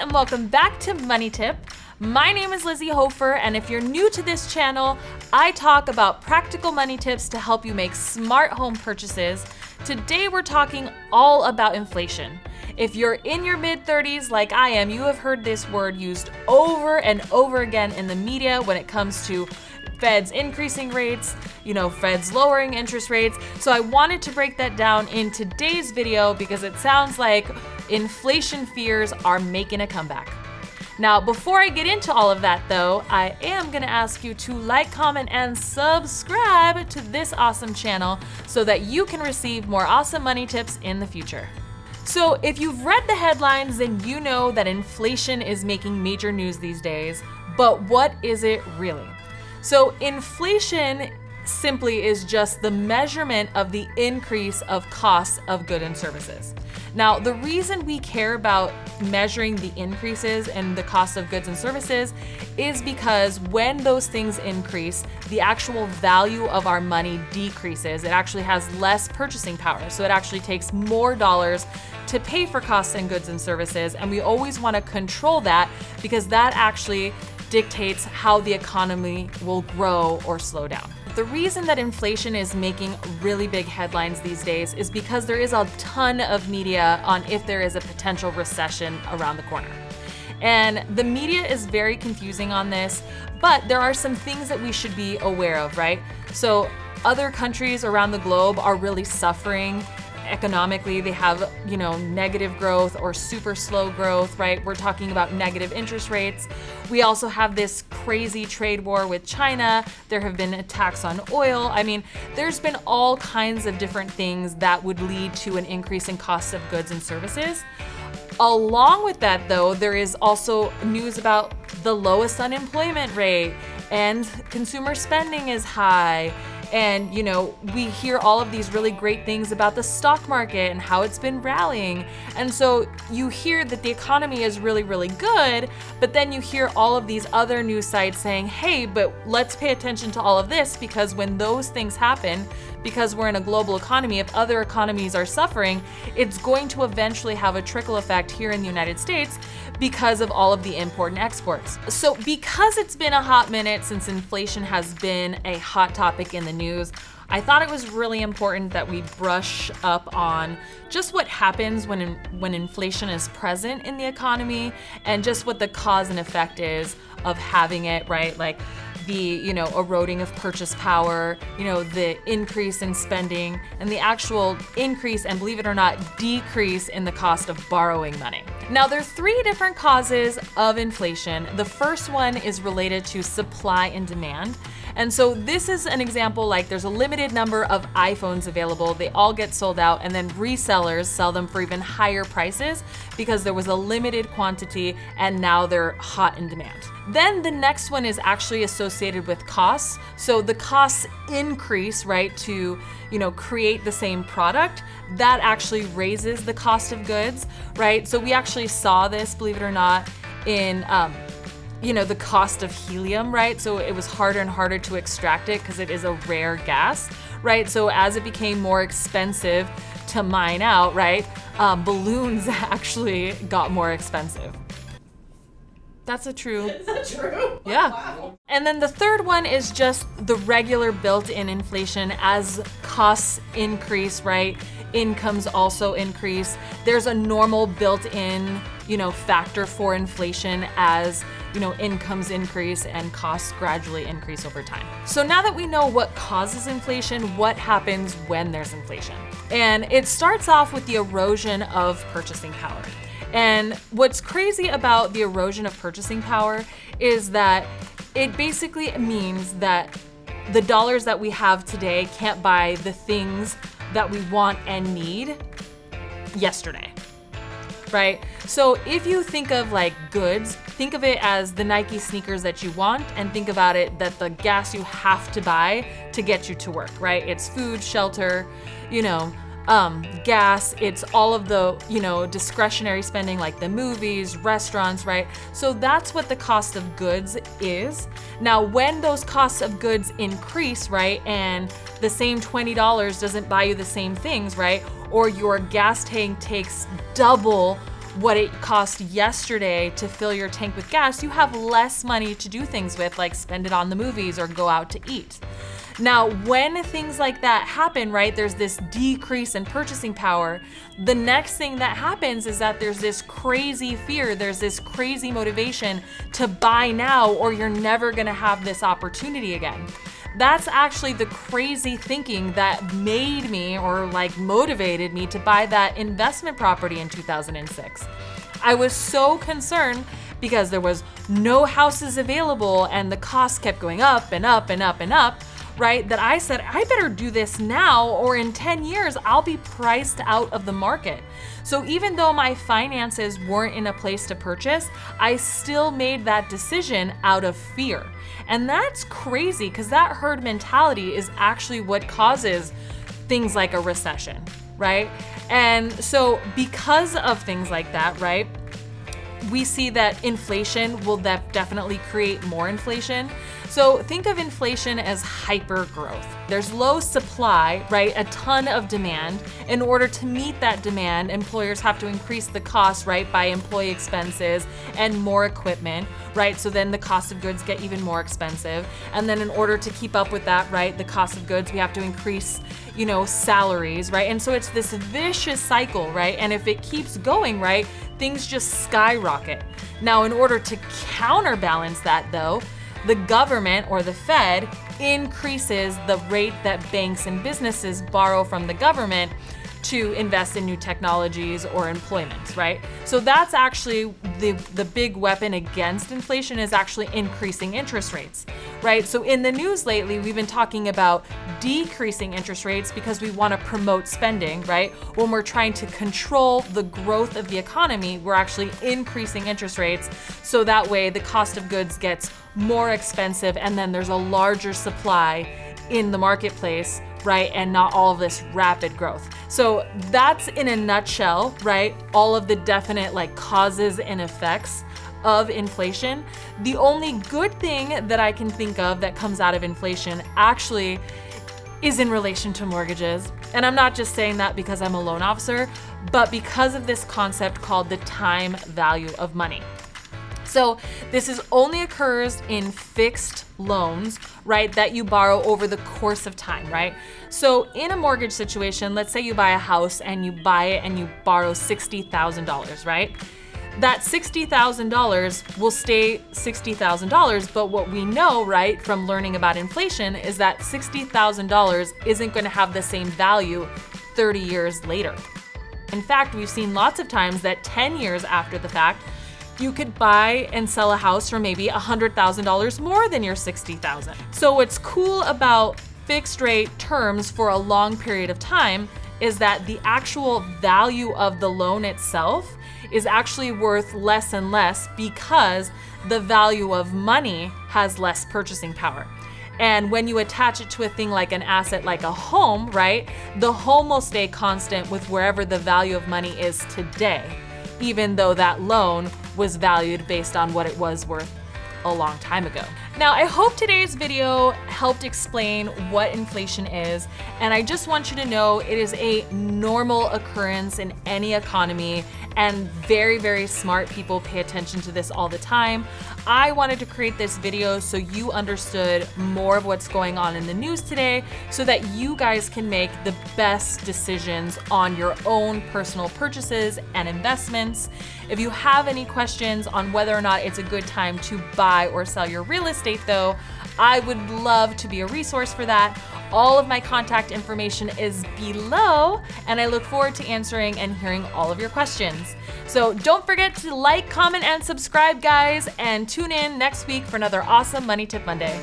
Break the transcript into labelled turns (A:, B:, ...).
A: and welcome back to Money Tip. My name is Lizy Hoeffer, and if you're new to this channel, I talk about practical money tips to help you make smart home purchases. Today we're talking all about inflation. If you're in your mid-30s like I am, you have heard this word used over and over again in the media when it comes to Feds increasing rates, Feds lowering interest rates. So I wanted to break that down in today's video because it sounds like inflation fears are making a comeback. Now, before I get into all of that though, I am gonna ask you to like, comment, and subscribe to this awesome channel so that you can receive more awesome money tips in the future. So if you've read the headlines, then you know that inflation is making major news these days, but what is it really? So inflation simply is just the measurement of the increase of costs of goods and services. Now, the reason we care about measuring the increases in the cost of goods and services is because when those things increase, the actual value of our money decreases. It actually has less purchasing power. So it actually takes more dollars to pay for costs and goods and services. And we always want to control that because that actually dictates how the economy will grow or slow down. The reason that inflation is making really big headlines these days is because there is a ton of media on if there is a potential recession around the corner. And the media is very confusing on this, but there are some things that we should be aware of, right? So other countries around the globe are really suffering economically. They have, negative growth or super slow growth, right? We're talking about negative interest rates. We also have this crazy trade war with China. There have been attacks on oil. I mean, there's been all kinds of different things that would lead to an increase in costs of goods and services. Along with that, though, there is also news about the lowest unemployment rate and consumer spending is high. And, we hear all of these really great things about the stock market and how it's been rallying. And so you hear that the economy is really, really good, but then you hear all of these other news sites saying, hey, but let's pay attention to all of this because when those things happen, because we're in a global economy, if other economies are suffering, it's going to eventually have a trickle effect here in the United States because of all of the import and exports. So because it's been a hot minute since inflation has been a hot topic in the news, I thought it was really important that we brush up on just what happens when inflation is present in the economy and just what the cause and effect is of having it, right? Like the, eroding of purchase power, the increase in spending, and the actual increase and, believe it or not, decrease in the cost of borrowing money. Now, there are three different causes of inflation. The first one is related to supply and demand. And so this is an example, like there's a limited number of iPhones available, they all get sold out, and then resellers sell them for even higher prices because there was a limited quantity and now they're hot in demand. Then the next one is actually associated with costs. So the costs increase, right, to, create the same product. That actually raises the cost of goods, right? So we actually saw this, believe it or not, in the cost of helium, right? So it was harder and harder to extract it because it is a rare gas, right? So as it became more expensive to mine out, right, balloons actually got more expensive. That's a true.
B: Is that true?
A: Yeah.
B: Wow.
A: And then the third one is just the regular built-in inflation as costs increase, right? Incomes also increase. There's a normal built-in, factor for inflation as, incomes increase and costs gradually increase over time. So now that we know what causes inflation, what happens when there's inflation? And it starts off with the erosion of purchasing power. And what's crazy about the erosion of purchasing power is that it basically means that the dollars that we have today can't buy the things that we want and need yesterday, right? So if you think of like goods, think of it as the Nike sneakers that you want, and think about it that the gas you have to buy to get you to work, right? It's food, shelter, gas, it's all of the, discretionary spending like the movies, restaurants, right? So that's what the cost of goods is. Now, when those costs of goods increase, right, and the same $20 doesn't buy you the same things, right, or your gas tank takes double what it cost yesterday to fill your tank with gas, you have less money to do things with, like spend it on the movies or go out to eat. Now, when things like that happen, right, there's this decrease in purchasing power. The next thing that happens is that there's this crazy fear, there's this crazy motivation to buy now, or you're never gonna have this opportunity again. That's actually the crazy thinking that made me, or like motivated me, to buy that investment property in 2006. I was so concerned because there was no houses available and the costs kept going up and up and up and up, right? That I said, I better do this now, or in 10 years, I'll be priced out of the market. So even though my finances weren't in a place to purchase, I still made that decision out of fear. And that's crazy, because that herd mentality is actually what causes things like a recession, right? And so because of things like that, right, we see that inflation will definitely create more inflation. So think of inflation as hypergrowth. There's low supply, right? A ton of demand. In order to meet that demand, employers have to increase the cost, right, by employee expenses and more equipment, right? So then the cost of goods get even more expensive. And then in order to keep up with that, right, the cost of goods, we have to increase, salaries, right? And so it's this vicious cycle, right? And if it keeps going, right, things just skyrocket. Now, in order to counterbalance that though, the government, or the Fed, increases the rate that banks and businesses borrow from the government to invest in new technologies or employment, right? So that's actually the big weapon against inflation, is actually increasing interest rates, right? So in the news lately, we've been talking about decreasing interest rates because we want to promote spending, right? When we're trying to control the growth of the economy, we're actually increasing interest rates, so that way the cost of goods gets more expensive and then there's a larger supply in the marketplace, right? And not all of this rapid growth. So that's, in a nutshell, right, all of the definite causes and effects of inflation. The only good thing that I can think of that comes out of inflation actually is in relation to mortgages. And I'm not just saying that because I'm a loan officer, but because of this concept called the time value of money. So this only occurs in fixed loans, right, that you borrow over the course of time, right? So in a mortgage situation, let's say you buy a house and you buy it and you borrow $60,000, right? That $60,000 will stay $60,000, but what we know, right, from learning about inflation is that $60,000 isn't going to have the same value 30 years later. In fact, we've seen lots of times that 10 years after the fact, you could buy and sell a house for maybe $100,000 more than your $60,000. So what's cool about fixed rate terms for a long period of time is that the actual value of the loan itself is actually worth less and less because the value of money has less purchasing power. And when you attach it to a thing like an asset like a home, right, the home will stay constant with wherever the value of money is today, even though that loan was valued based on what it was worth a long time ago. Now, I hope today's video helped explain what inflation is, and I just want you to know it is a normal occurrence in any economy, and very, very smart people pay attention to this all the time. I wanted to create this video so you understood more of what's going on in the news today, so that you guys can make the best decisions on your own personal purchases and investments. If you have any questions on whether or not it's a good time to buy or sell your real estate though, I would love to be a resource for that. All of my contact information is below, and I look forward to answering and hearing all of your questions. So don't forget to like, comment, and subscribe, guys, and tune in next week for another awesome Money Tip Monday.